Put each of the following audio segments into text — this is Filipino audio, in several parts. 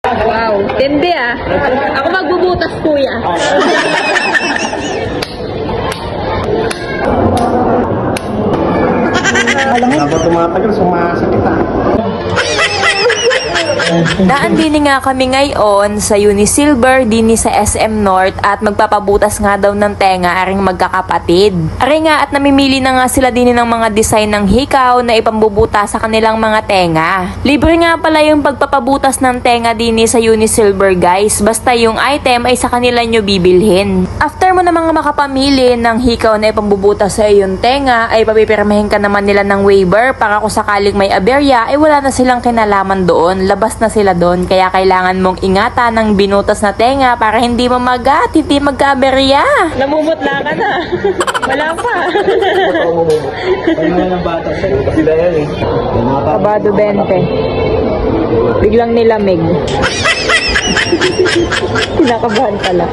Wow, tindi ah. Ako magbubutas, kuya. Dapat tumatagal, sumasakit ah. Daan din nga kami ngayon sa Unisilver din sa SM North at magpapabutas nga daw ng tenga aring magkakapatid. Ari nga at namimili na nga sila din ng mga design ng hikaw na ipambubutas sa kanilang mga tenga. Libre nga pala yung pagpapabutas ng tenga din sa Unisilver guys, basta yung item ay sa kanila nyo bibilhin. After mo na mga makapamili ng hikaw na ipambubutas sa iyong tenga ay papipirmahin ka naman nila ng waiver para kung sakaling may aberya ay wala na silang kinalaman doon, labas na sila doon, kaya kailangan mong ingatan ng binutas na tenga para hindi mamagat, hindi magka-aberya. Namumutla ka na. Wala pa. Ano ng bata sila yan eh. Kabado 20. Biglang nilamig. Kinakabahan pala.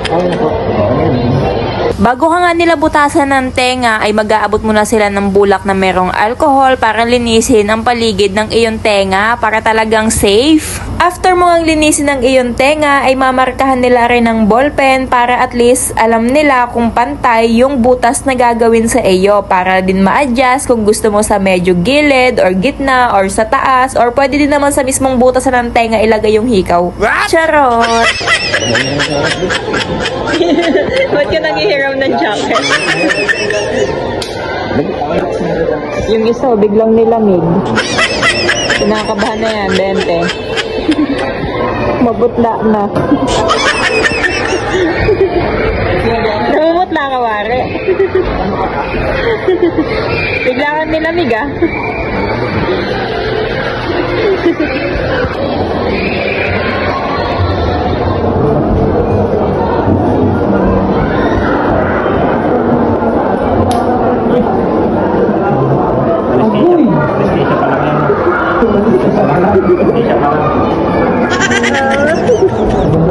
Bago ka nga nila butasan ng tenga ay mag-aabot muna sila ng bulak na merong alcohol para linisin ang paligid ng iyong tenga para talagang safe. After mo ang linisin ng iyong tenga ay mamarkahan nila rin ng ballpen para at least alam nila kung pantay yung butas na gagawin sa iyo para din ma-adjust kung gusto mo sa medyo gilid or gitna or sa taas or pwede din naman sa mismong butas ng tenga ilagay yung hikaw. Charot! Ba't ka nangihiram ng jacket? Yung isa, biglang nilamig. Kinakabahan na yan, 20. Mabutla na. Namumutla ka, wari. Biglang nilamig ah.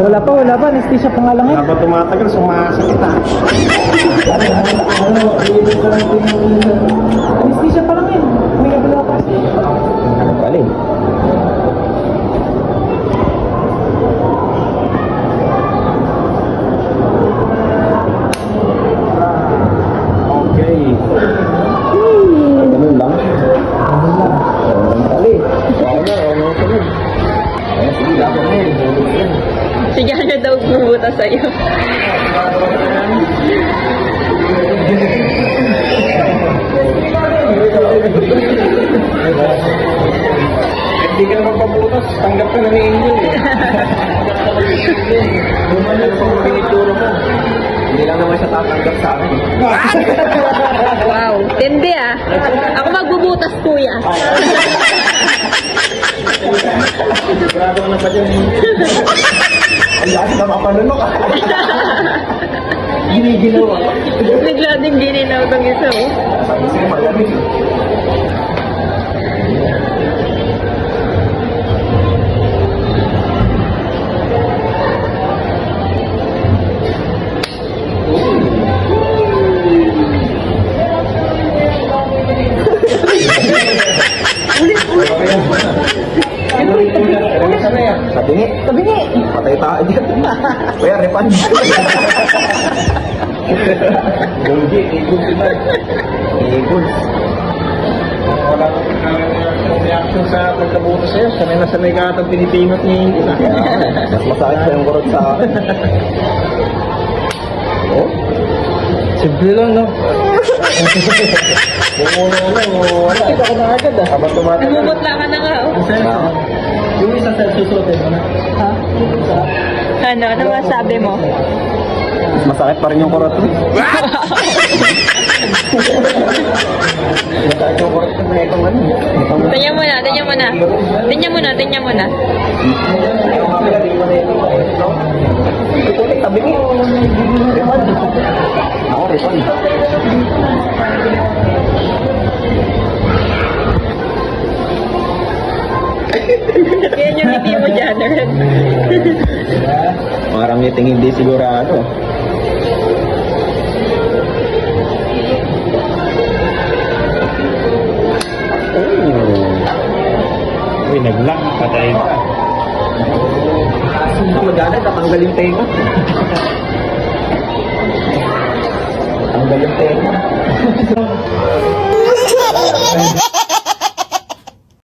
Wala pa, anesthesia pa nga lang eh. Dapat tumatagal, sumasakit ah. Anesthesia pa lang eh. May kabila pa. Ano pala eh? Okay. Ganun lang. Dali. Sige, dapat na yun. Sige na daw bumubuta sa'yo. Hindi ka naman pabutas, tanggap ka na ni Angel eh. Lumayo pa mo pinituro mo. Hindi lang naman siya tatanggap sa akin. Wow, tindi ah. Ako magbubutas, kuya. Sigurado ka na ba dyan? Ang lahat na mapanunok ah. Giniginawa. Bigla din gininaw itong isa oh. Sabi siya malamig. Tabingi. Tabingi. Patay tayo dyan. Kuya, refund. Gulgi, eagles diba? Eagles. Wala kang reaction sa pagkabuto sa'yo. Sanay na sanay ka atang pinipinot ni Ina. Mas masakit pa yung kurot sa akin. Oh? Simple lang, no? Bumuno lang, wala. Kita ko na agad ah. Habang tumating. Namumutla ka na nga oh. Yung isa sa susutin mo na. Ha? Ano? Ano masabi mo? Masakit pa rin yung kurot. Masakit yung kurot sa mga itong ano. Tingnan mo na, tingnan mo na. Tingnan mo na, tingnan mo na. Ito ulit, tabi mo. Refund. Ako, refund. Yan yung hindi mo dyan, Red. Parang ngiting hindi sigurado. Uy, nag-lock. Patay ka. Magana, natanggal yung tema. Tanggal yung tema.